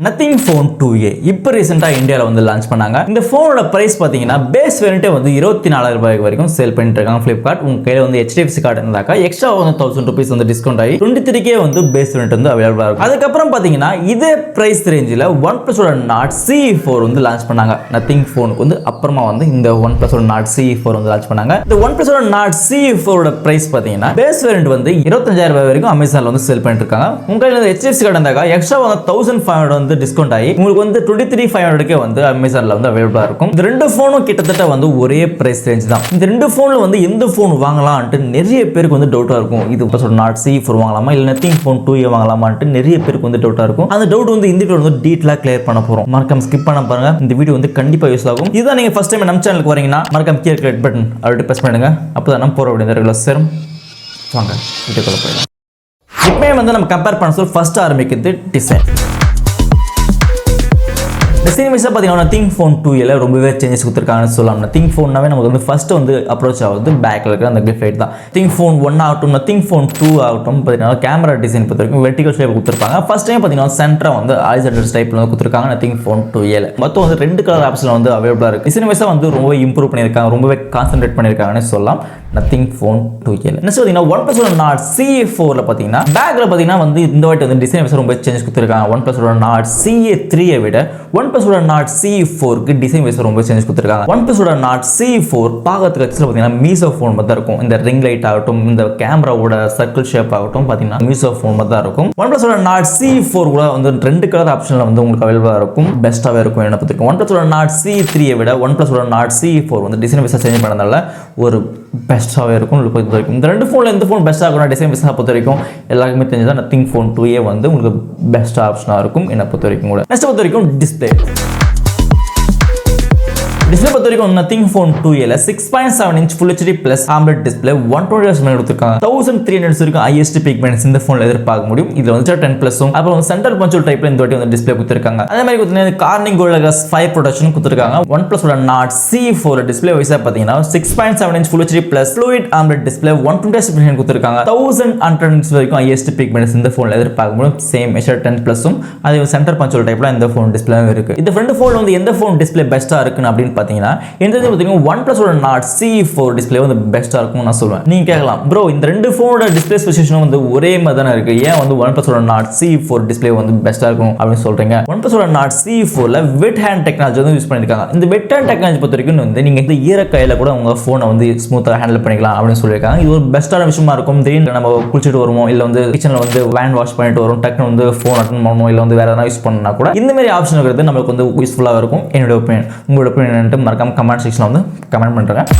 Nothing Phone 2A இப்போ ரீசெண்டா இந்தியால வந்து லான்ச் பண்ணாங்க. இந்த ஃபோனோட பிரைஸ் பாத்தீங்கன்னா பேஸ் வேரியன்ட் வந்து 24000 ரூபாய்க்கு வரைக்கும் சேல் பண்ணிட்டு இருக்காங்க Flipkart. உங்க கையில வந்து HDFC கார்டு இருந்தாக்கா எக்ஸ்ட்ரா வந்து 1000 ரூபாய் வந்து டிஸ்கவுண்ட் ஆகி 23k வந்து பேஸ் வேரியன்ட் வந்து அவைலபிளா இருக்கும். அதுக்கு அப்புறம் பாத்தீங்கன்னா இதே பிரைஸ் ரேஞ்சில OnePlus Nord CE4 வந்து லான்ச் பண்ணாங்க. Nothing Phoneக்கு வந்து அப்புறமா வந்து இந்த OnePlus Nord CE4 வந்து லான்ச் பண்ணாங்க. இந்த OnePlus Nord CE4 ஓட பிரைஸ் பாத்தீங்கன்னா பேஸ் வேரியன்ட் வந்து 25000 ரூபாய் வரைக்கும் Amazonல வந்து சேல் பண்ணிட்டு இருக்காங்க. உங்க கையில வந்து HDFC கார்டு இருந்தாக்கா எக்ஸ்ட்ரா வந்து 1500 வந்து டிஸ்கவுண்ட் ஆகி உங்களுக்கு வந்து 23500 வந்து Amazonல வந்து அவைலபிளா இருக்கும். இந்த ரெண்டு ஃபோனும் கிட்டத்தட்ட வந்து ஒரே பிரைஸ் ரேஞ்ச் தான். இந்த ரெண்டு ஃபோன்ல வந்து எந்த ஃபோன் வாங்கலாம்னு நிறைய பேருக்கு வந்து டவுட்டா இருக்கும். இது Nord CE4 வாங்கலாமா இல்ல Nothing Phone 2A வாங்கலாமான்னு நிறைய பேருக்கு வந்து டவுட்டா இருக்கும். அந்த டவுட் வந்து இந்த வீடியோல வந்து டீடைலா கிளியர் பண்ண போறோம். மறக்காம ஸ்கிப் பண்ணாம பாருங்க. இந்த வீடியோ வந்து கண்டிப்பா யூஸ் ஆகும். இதுதான் நீங்க ஃபர்ஸ்ட் டைம் நம்ம சேனலுக்கு வரீங்கன்னா மறக்காம கீழ ரெட் பட்டன் ஆல்ரெடி பிரஸ் பண்ணுங்க. அப்பதான் நம்ம போற வீடியோ ரெகுலர் சேரும். வாங்க வீடியோக்குள்ள போலாம். இப்போ வந்து நம்ம கம்பேர் பண்ண சொல்ல ஃபர்ஸ்ட் ஆரம்பிக்கிறது டிசைன். டிசைன் வைஸா பாத்தீங்கன்னா Nothing Phone 2A ரொம்பவே சேஞ்சஸ் கொடுத்திருக்காங்கன்னு சொல்லலாம். Nothing Phoneனாவே நமக்கு வந்து ஃபர்ஸ்ட் வந்து அப்ரோச் ஆகுது பேக்ல இருக்கிற அந்த கிளிஃபைட் தான். Nothing Phone 1 ஆகட்டும் Nothing Phone 2 ஆகட்டும் பாத்தீங்கன்னா கேமரா டிசைன் பொறுத்தவரைக்கும் வெர்டிகல் ஷேப் கொடுத்திருப்பாங்க. ஃபர்ஸ்ட் டைம் பாத்தீங்கன்னா சென்டரா வந்து ஹாரிசான்டல் டைப்ல வந்து கொடுத்திருக்காங்க Nothing Phone 2A. மொத்தம் வந்து ரெண்டு கலர் ஆப்ஷன்ல வந்து அவைலபிளா இருக்கு. டிசைன் வைஸா வந்து ரொம்பவே இம்ப்ரூவ் பண்ணிருக்காங்க, ரொம்பவே கான்சென்ட்ரேட் பண்ணிருக்காங்கன்னு சொல்லலாம் Nothing Phone 2A. நெக்ஸ்ட் பாத்தீங்கன்னா OnePlus Nord CE4 ல பாத்தீங்கன்னா பேக்ல பாத்தீங்கன்னா வந்து இந்த வாட்டி வந்து டிசைன் வைஸா ரொம்ப சேஞ்சஸ் கொடுத்திருக்காங்க. OnePlus Nord CE3 விட OnePlus Nord CE4 க்கு டிசைன் வைஸா ரொம்ப சேஞ்சஸ் கொடுத்திருக்காங்க. OnePlus Nord CE4 பார்க்கிறதுக்கு ஆக்சுவலா பாத்தீங்கன்னா மீசோ ஃபோன் மாதிரி இருக்கும். இந்த ரிங் லைட் ஆகட்டும் இந்த கேமராவோட சர்க்கிள் ஷேப் ஆகட்டும் பாத்தீங்கன்னா மீசோ ஃபோன் மாதிரி தான் இருக்கும். OnePlus Nord CE4 கூட வந்து ரெண்டு கலர் ஆப்ஷன்ல வந்து உங்களுக்கு அவைலபிளா இருக்கும். பெஸ்ட்டாவே இருக்கும் என்ன பொறுத்தவரைக்கும். OnePlus Nord CE3 விட OnePlus Nord CE4 வந்து டிசைன் வைஸா சேஞ்ச் பண்ணதால ஒரு பெஸ்ட்டாவே இருக்கும் பொறுத்த வரைக்கும். இந்த ரெண்டு ஃபோன்ல எந்த ஃபோன் பெஸ்ட்டாக இருக்கும் டிசைன் வைஸா பொறுத்த வரைக்கும் எல்லாருக்குமே தெரிஞ்சதான் Nothing Phone 2A வந்து உங்களுக்கு பெஸ்ட் ஆப்ஷனா இருக்கும் என்ன பொறுத்த வரைக்கும். கூட நெக்ஸ்ட் பொறுத்த வரைக்கும் டிஸ்பிளே பொறுத்த வரைக்கும் Nothing Phone 2A 6.7 inch Full HD Plus AMOLED display 120 Hz கொடுத்திருக்காங்க. 1300 வரைக்கும் highest peak brightness இந்த ஃபோன்ல எதிர்பார்க்க முடியும். இதுல வந்து 10+, அப்புறம் சென்டர் பஞ்சுவல் டைப்ல இந்த வாட்டி வந்து டிஸ்ப்ளே கொடுத்திருக்காங்க. அதே மாதிரி பாத்தீங்கன்னா கார்னிங் கோல்ட் கிளாஸ் 5 ப்ரொடெக்ஷன் கொடுத்திருக்காங்க. OnePlus Nord CE4 டிஸ்ப்ளே வைஸா பாத்தீங்கன்னா 6.7 inch Full HD Plus Fluid AMOLED display 120 Hz resolution கொடுத்திருக்காங்க. 1100 nits வரைக்கும் highest peak brightness இந்த ஃபோன்ல எதிர்பார்க்க முடியும். சேம் மெஷர் 10+, அதே சென்டர் பஞ்சுவல் டைப்ல இந்த ஃபோன் டிஸ்ப்ளே இருக்கு. இந்த ரெண்டு ஃபோன்ல வந்து எந்த ஃபோன் டிஸ்ப்ளே பெஸ்டா இருக்குன்னு அப்படின்னு பாத்தீங்கன்னா OnePlus Nord CE4 டிஸ்ப்ளே வந்து பெஸ்டா இருக்கும் நான் சொல்லுவேன். நீங்க கேட்கலாம் bro இந்த ரெண்டு ஃபோனோட டிஸ்ப்ளே ஸ்பெசிஃபிகேஷன் வந்து ஒரே மாதிரி தான இருக்கு, ஏன் வந்து OnePlus Nord CE4 டிஸ்ப்ளே வந்து பெஸ்டா இருக்கும் அப்படின்னு சொல்றீங்க. OnePlus Nord CE4 ல வெட் ஹேண்ட் டெக்னாலஜி வந்து யூஸ் பண்ணிருக்காங்க. இந்த வெட் ஹேண்ட் டெக்னாலஜி பொறுத்த வரைக்கும் வந்து நீங்க இந்த ஈர கையில கூட உங்க போனை வந்து ஸ்மூத்தா ஹேண்டில் பண்ணிக்கலாம் அப்படின்னு சொல்லியிருக்காங்க. இது ஒரு பெஸ்டான விஷயமா இருக்கும். திடீர்னு நம்ம குளிச்சிட்டு வருவோம் இல்ல வந்து கிச்சன்ல வந்து ஹேண்ட் வாஷ் பண்ணிட்டு வரும், டக்குனு வந்து போன் அட்டெண்ட் பண்ணணும் இல்ல வந்து வேற ஏதாவது யூஸ் பண்ணா கூட இந்த மாதிரி ஆப்ஷன் இருக்கிறது நமக்கு வந்து யூஸ்ஃபுல்லா இருக்கும். என்னோட ஒப்பீனியன். உங்களோட ஒப்பீனியன் மறக்காம கமெண்ட் செக்ஷன்ல வந்து கமெண்ட் பண்றேன்.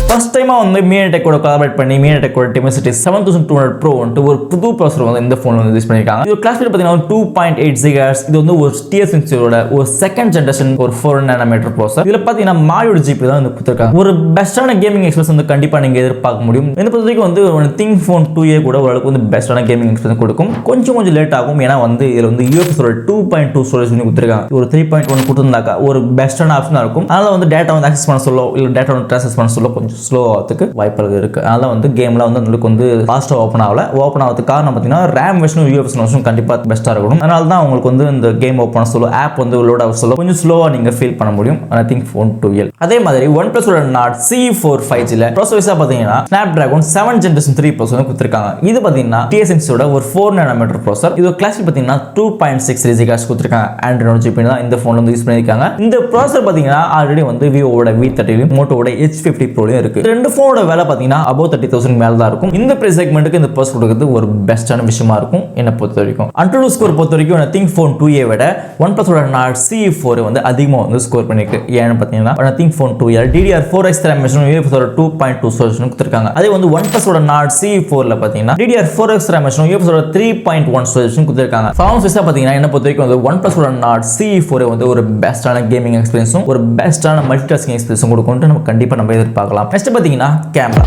ஃபர்ஸ்ட் டைமா வந்து மீடியாடெக்கோட கொலாபரேட் பண்ணி மீடியாடெக்கோட Dimensity 7200 Pro வந்து ஒரு புது ப்ராசஸர் வந்து இந்த ஃபோன்ல வந்து யூஸ் பண்ணிருக்காங்க. இது கிளாஸ் ஸ்பீட் பாத்தீங்கன்னா 2.8 GHz. இது வந்து ஒரு TSMC-ஓட ஒரு செகண்ட் ஜெனரேஷன் ஒரு 4 nanometer ப்ராசஸர். இதுல பாத்தீங்கன்னா மாடியோட ஜிபி தான் வந்து கொடுத்திருக்காங்க. ஒரு பெஸ்டான கேமிங் எக்ஸ்பீரியன்ஸ் வந்து கண்டிப்பா நீங்க எதிர்பார்க்க முடியும். இந்த பொறுத்தவரைக்கும் வந்து Nothing Phone 2A கூட ஓரளவுக்கு வந்து பெஸ்டான கேமிங் எக்ஸ்பீரியன்ஸ் கொடுக்கும். கொஞ்சம் லேட் ஆகும். ஏன்னா வந்து இதுல வந்து UFS-ஓட 2.2 ஸ்டோரேஜ் வந்து கொடுத்திருக்காங்க. ஒரு 3.1 கொடுத்திருந்தாக்கா ஒரு பெஸ்டான ஆப்ஷனா இருக்கும். அதனால வந்து டேட்டா வந்து ஆக்சஸ் பண்ண சொல்ல இல்ல டேட்டா வந்து ட்ரான்ஸ்ஃபர் பண்ண சொல்ல கொஞ்சம் ஸ்லோ ஆகிறதுக்கு வாய்ப்புகள் இருக்கு. அதனால வந்து கேம்ல வந்து உங்களுக்கு வந்து ஃபாஸ்டா ஓபன் ஆகிறதுக்கு காரணம் பார்த்தீங்கன்னா RAM வெர்ஷனும் UFS வெர்ஷனும் கண்டிப்பா பெஸ்டா இருக்கணும். அதனால தான் உங்களுக்கு வந்து இந்த கேம் ஓபன் பண்ண சொல்ல ஆப் வந்து லோட் ஆக சொல்ல கொஞ்சம் ஸ்லோவா நீங்க ஃபீல் பண்ண முடியும் Nothing Phone 2A. அதே மாதிரி OnePlus Nord CE4 5G ல ப்ராசஸரா பாத்தீங்கன்னா Snapdragon 7 Gen 3 ப்ராசஸர் கொடுத்திருக்காங்க. இது பாத்தீங்கன்னா TSMC-ஓட ஒரு 4 nanometer ப்ராசஸர். இது கிளாஸ் பாத்தீங்கன்னா 2.63 GHz கொடுத்திருக்காங்க. Android ஜிபி தான் இந்த ஃபோன்ல வந்து யூஸ் பண்ணிருக்காங்க. இந்த ப்ராசஸர் பாத்தீங்கன்னா ஆல்ரெடி வந்து Vivo-ஓட V30 லும் Moto-ஓட H50 Pro லும் இருக்கு. ரெண்டு ஃபோனோட வேலை பாத்தீங்கன்னா above 30,000 மேல தான் இருக்கும். இந்த பிரைஸ் செக்மெண்ட்டுக்கு இந்த ப்ராசஸர் கொடுக்கிறது ஒரு பெஸ்டான விஷயமா இருக்கும் என்ன பொறுத்த வரைக்கும். AnTuTu ஸ்கோர் பொறுத்த வரைக்கும் Nothing Phone 2A விட OnePlus Nord CE4 வந்து அதிகமா வந்து ஸ்கோர் பண்ணிருக்கு. ஏன்னு பாத்தீங்கன்னா Nothing Phone 2A DDR4X RAM வெர்ஷனும் UFS-ஓட 2.2 storage கொடுத்திருக்காங்க. அதே வந்து OnePlus Nord CE4 ல பாத்தீங்கன்னா DDR4X RAM வெர்ஷனும் UFS-ஓட 3.1 ஸ்டோரேஜ் கொடுத்திருக்காங்க. பர்ஃபார்மன்ஸ் வைஸா பாத்தீங்கன்னா என்ன பொறுத்த வரைக்கும் வந்து OnePlus Nord CE4 வந்து ஒரு பெஸ்டான கேமிங் எக்ஸ்பீரியன்ஸும் ஒரு பெஸ்டான மல்டிடாஸ்கிங் எக்ஸ்பீரியன்ஸும் கொடுக்கும்னு நம்ம கண்டிப்பா எதிர்பார்க்கலாம். நெக்ஸ்ட் பாத்தீங்கன்னா கேமரா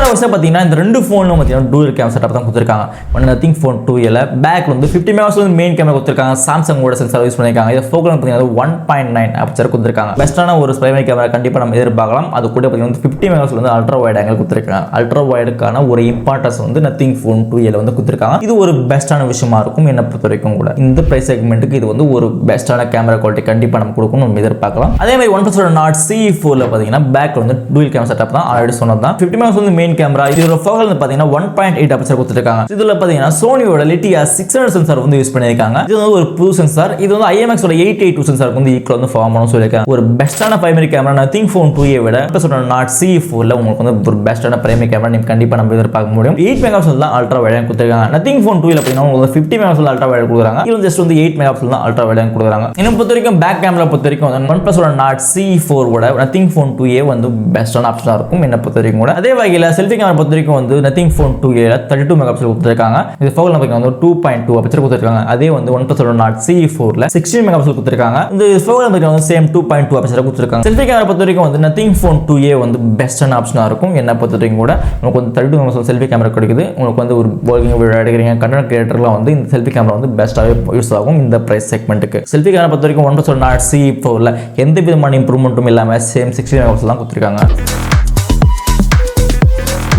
கேமரா வைஸா பார்த்தீங்கன்னா இந்த ரெண்டு ஃபோனும் பார்த்தீங்கன்னா டூயல் கேமரா செட்டப் தான் கொடுத்துருக்காங்க. நத்திங் ஃபோன் 2L பேக்ல வந்து 50 மெகாபிக்சல் வந்து மெயின் கேமரா கொடுத்துருக்காங்க. சாம்சங்கோட சென்சார் யூஸ் பண்ணிருக்காங்க. இது ஃபோக்கல் பார்த்தீங்கன்னா 1.9 அபர்ச்சர் கொடுத்துருக்காங்க. பெஸ்ட்டான ஒரு பிரைமரி கேமரா கண்டிப்பாக நம்ம எதிர்பார்க்கலாம். அது கூட பார்த்தீங்கன்னா 50 மெகாபிக்சல் வந்து அல்ட்ரா வைட் ஆங்கிள் கொடுத்துருக்காங்க. அல்ட்ரா வைடுக்கான ஒரு இம்பார்ட்டன்ஸ் வந்து நத்திங் ஃபோன் 2L வந்து கொடுத்துருக்காங்க. இது ஒரு பெஸ்ட்டான விஷயமா இருக்கும் என்ன பொறுத்த வரைக்கும் கூட. இந்த பிரைஸ் செக்மெண்ட்டுக்கு இது வந்து ஒரு பெஸ்ட்டான கேமரா குவாலிட்டி கண்டிப்பாக நம்ம கொடுக்கணும் நம்ம எதிர்பார்க்கலாம். அதே மாதிரி OnePlus Nord CE4 பார்த்தீங்கன்னா பேக்ல வந்து டூயல் கேமரா செட்டப் தான் ஆல்ரெடி சொன்னது தான். 50 மெகாபிக்சல் வந்து மெயின் கேமரா. இதோட ஃபோக்கல் வந்து பார்த்தீங்கன்னா 1.8 அபர்ச்சர் கொடுத்துருக்காங்க. இதுல பார்த்தீங்கன்னா சோனியோட லிட்டியா 600 சென்சார் வந்து யூஸ் பண்ணிருக்காங்க. இது வந்து ஒரு புது சென்சார். இது வந்து IMX ஓட 882 சென்சாருக்கு வந்து ஈக்குவல் வந்து ஃபார்ம் பண்ணனும் சொல்லிருக்காங்க. ஒரு பெஸ்ட்டான primary camera nothing phone 2A விட OnePlus Nord CE4ல உங்களுக்கு வந்து ஒரு பெஸ்ட்டான பிரைமரி கேமரா நீங்க கண்டிப்பா நம்ம எதிர்பார்க்க முடியும். 8 மெகாபிக்சல் தான் அல்ட்ரா வைட் கொடுத்திருக்காங்க. நத்திங் ஃபோன் 2L பார்த்தீங்கன்னா உங்களுக்கு 50 மெகாபிக்சல் அல்ட்ரா வைட் கொடுக்குறாங்க. இது ஜஸ்ட் வந்து 8 மெகாபிக்சல் தான் அல்ட்ரா வைட் கொடுக்குறாங்க. இன்னும் பொறுத்த வரைக்கும் பேக் கேமரா பொறுத்த வரைக்கும் OnePlus Nord CE4 விட நத்திங் ஃபோன் 2A வந்து பெஸ்ட்டான ஆப்ஷனா இருக்கும் என்ன பொறுத்த வரைக்கும் கூட. அதே வகையில் செல்ஃபி கேமரா பொறுத்த வரைக்கும் வந்து நத்திங் ஃபோன் 2A 32 மெகாபிக்சல் கொடுத்திருக்காங்க. இது ஃபோக்கல் வந்து 2.2 அபர்ச்சர் கொடுத்திருக்காங்க. அதே வந்து OnePlus Nord CE4ல 16 மெகாபிக்சல் கொடுத்திருக்காங்க. இந்த ஃபோக்கல் வந்து சேம் 2.2 அபர்ச்சர் கொடுத்திருக்காங்க. செல்ஃபி கேமரா பொறுத்த வரைக்கும் வந்து நத்திங் ஃபோன் 2A வந்து பெஸ்ட்டான ஆப்ஷனா இருக்கும் என்ன பொறுத்த வரைக்கும் கூட. உங்களுக்கு வந்து 32 மெகாபிக்சல் செல்ஃபி கேமரா கிடைக்குது. உங்களுக்கு வந்து ஒரு ப்ளாகிங் வீடியோ எடுக்கிறீங்க கண்டென்ட் கிரியேட்டர்லாம் வந்து இந்த செல்ஃபி கேமரா வந்து பெஸ்ட்டாவே யூஸ் ஆகும் இந்த பிரைஸ் செக்மெண்ட்டுக்கு. செல்ஃபி கேமரா பொறுத்த வரைக்கும் OnePlus Nord CE4ல எந்த விதமான இம்ப்ரூவ்மெண்ட்டும் இல்லாம சேம் 16 மெகாபிக்சல் தான் கொடுத்திருக்காங்க.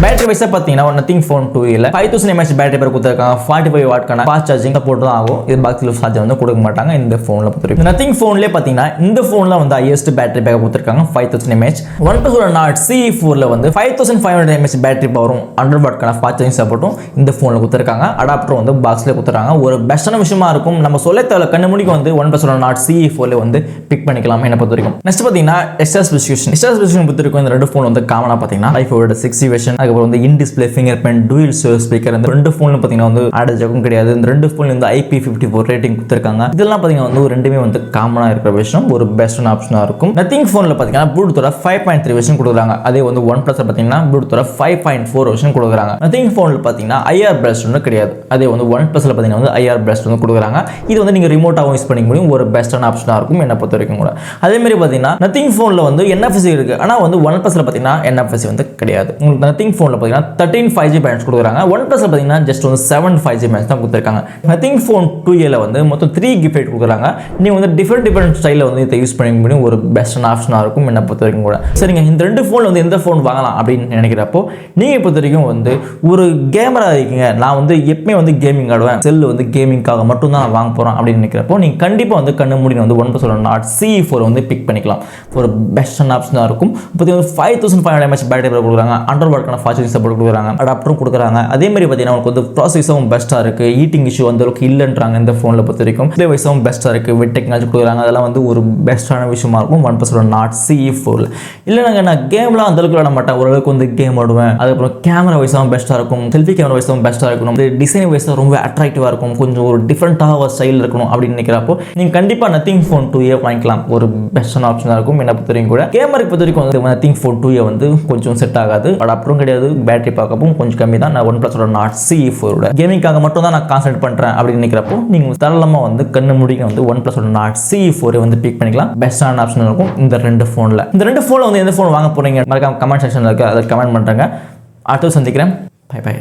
பேட்டரி வைஸா பார்த்தீங்கன்னா nothing phone 2L 5000 mAh battery பேர் கொடுத்துருக்காங்க. 45 வாட்க்கான ஃபாஸ்ட் சார்ஜிங் சப்போர்ட் தான் ஆகும். இது பாக்ஸில் சார்ஜர் வந்து கொடுக்க மாட்டாங்க இந்த ஃபோனில் பொறுத்தவரைக்கும். நத்திங் ஃபோன்லேயே பார்த்தீங்கன்னா இந்த ஃபோனில் வந்து ஹையஸ்ட் பேட்டரி பேக்கப் கொடுத்துருக்காங்க 5000 mAh. OnePlus Nord CE4ல வந்து 5500 mAh பேட்டரி பவரும் 100 வாட்க்கான ஃபாஸ்ட் சார்ஜிங் சப்போர்ட்டும் இந்த ஃபோனில் கொடுத்துருக்காங்க. அடாப்டர் வந்து பாக்ஸில் கொடுத்துருக்காங்க. ஒரு பெஸ்ட்டான விஷயமா இருக்கும். நம்ம சொல்ல தேவை கண்ணு முடிக்க வந்து OnePlus Nord CE4ல வந்து பிக் பண்ணிக்கலாம் என்ன பொறுத்த வரைக்கும். நெக்ஸ்ட் பார்த்தீங்கன்னா எக்ஸ்ட்ரா ஸ்பெசிஃபிகேஷன் பொறுத்த வரைக்கும் இந்த ரெண்டு ஃபோன் வந்து காமனாக பார்த்தீங்கன்னா iPhone 6 வெர்ஷன் அப்புறம் வந்து இன் display finger print dual speaker இந்த ரெண்டு ஃபோன்ல பார்த்தீங்கன்னா வந்து ஆட் ஜாக்கும் கிடையாது. இந்த ரெண்டு ஃபோன்ல வந்து IP54 ரேட்டிங் கொடுத்திருக்காங்க. இதெல்லாம் பார்த்தீங்கன்னா வந்து ரெண்டுமே வந்து காமனா இருக்கிற விஷயம் ஒரு பெஸ்டான ஆப்ஷனா இருக்கும். நத்திங் ஃபோன்ல பார்த்தீங்கன்னா ப்ளூடூத்தோட 5.3 வெர்ஷன் கொடுக்குறாங்க. அதே வந்து OnePlus பார்த்தீங்கன்னா ப்ளூடூத்தோட 5.4 வெர்ஷன் கொடுக்குறாங்க. நத்திங் ஃபோன்ல பார்த்தீங்கன்னா IR பிரஸ்ட் ஒன்று கிடையாது. அதே வந்து OnePlusல பார்த்தீங்கன்னா வந்து IR பிரஸ்ட் வந்து கொடுக்குறாங்க. இது வந்து நீங்க ரிமோட்டாவும் யூஸ் பண்ணிக்க முடியும். ஒரு பெஸ்டான ஆப்ஷனா இருக்கும் என்ன பொறுத்த வரைக்கும் கூட. அதே மாதிரி பார்த்தீங்கன்னா நத்திங் ஃபோன்ல வந்து NFC இருக்கு. ஆனா வந்து OnePlusல பார்த்தீங்கன்னா NFC வந்து கிடையாது. உங்களுக்கு நத்திங் ஃபோன்ல பார்த்தீங்கன்னா 13 5G பேண்ட்ஸ் கொடுக்குறாங்க. OnePlusல பார்த்தீங்கன்னா ஜஸ்ட் வந்து 7 5G பேண்ட்ஸ் தான் கொடுத்துருக்காங்க. நத்திங் ஃபோன் 2L வந்து மொத்தம் 3 கிஃப்ட் கொடுக்குறாங்க. நீங்க வந்து டிஃபரெண்ட் ஸ்டைலில் வந்து இதை யூஸ் பண்ணிக்க முடியும். ஒரு பெஸ்டான ஆப்ஷனாக இருக்கும் என்ன பொறுத்த வரைக்கும் கூட. சரிங்க இந்த ரெண்டு ஃபோனில் வந்து எந்த ஃபோன் வாங்கலாம் அப்படின்னு நினைக்கிறப்போ நீங்கள் பொறுத்த வரைக்கும் வந்து ஒரு கேமரா இருக்கீங்க. நான் வந்து எப்பவுமே வந்து கேமிங் ஆடுவேன். செல்லு வந்து கேமிங்காக மட்டும் தான் வாங்க போகிறோம் அப்படின்னு நினைக்கிறப்போ நீங்கள் கண்டிப்பாக வந்து கண்ணு மூடி வந்து OnePlus Nord CE4 வந்து பிக் பண்ணிக்கலாம். ஒரு பெஸ்டான ஆப்ஷனாக இருக்கும். இப்போ 5500 mAh பேட்டரி கொடுக்குறாங்க. 100 வாட்க்கான ஃபாஸ்ட் சார்ஜிங் சப்போர்ட் கொடுக்குறாங்க. அடாப்டரும் கொடுக்குறாங்க. அதே மாதிரி பார்த்தீங்கன்னா உங்களுக்கு வந்து ப்ராசஸரும் பெஸ்ட்டாக இருக்குது. ஈட்டிங் இஷ்யூ அந்த அளவுக்கு இல்லைன்றாங்க இந்த ஃபோனில் பொறுத்த வரைக்கும். டிஸ்ப்ளே வைஸும் பெஸ்ட்டாக இருக்குது. வித் டெக்னாலஜி கொடுக்குறாங்க. அதெல்லாம் வந்து ஒரு பெஸ்ட்டான விஷயமா இருக்கும் OnePlus Nord CE4ல. இல்லைனாங்க நான் கேம்லாம் அந்த அளவுக்கு விளாட மாட்டேன். ஓரளவுக்கு வந்து கேம் ஆடுவேன். அதுக்கப்புறம் கேமரா வைஸும் பெஸ்ட்டாக இருக்கும். செல்ஃபி கேமரா வைஸும் பெஸ்ட்டாக இருக்கணும். டிசைன் வைஸாக ரொம்ப அட்ராக்டிவாக இருக்கும். கொஞ்சம் ஒரு டிஃப்ரெண்ட்டாக ஒரு ஸ்டைல் இருக்கணும் அப்படின்னு நினைக்கிறப்போ நீங்கள் கண்டிப்பாக நத்திங் ஃபோன் 2A வாங்கிக்கலாம். ஒரு பெஸ்ட்டான ஆப்ஷனாக இருக்கும் என்ன பொறுத்த வரைக்கும் கூட. கேமராக்கு பொறுத்த வரைக்கும் வந்து நத்திங் ஃபோன் 2A வந்து கொஞ்சம் செட் ஆகாது. அடாப்டரும் கிடையாது. பேட்டரி பார்க்கவும் கொஞ்சம் கம்மி தான். நான் OnePlus Nord CE4 கேமிங்காக மட்டும் தான் நான் கான்சென்ட்ரேட் பண்றேன் அப்படின்னு நினைக்கிறப்போ நீங்க தாராளமாக வந்து கண்ணு முடிக்க வந்து OnePlus Nord CE4 வந்து பிக் பண்ணிக்கலாம். பெஸ்டான ஆப்ஷன் இருக்கும் இந்த ரெண்டு ஃபோன்ல. இந்த ரெண்டு ஃபோன்ல வந்து எந்த ஃபோன் வாங்க போறீங்க மறக்காம கமெண்ட் செக்ஷன்ல இருக்கு. அதை கமெண்ட் பண்றாங்க. அடுத்து சந்திக்கிறேன். Bye by.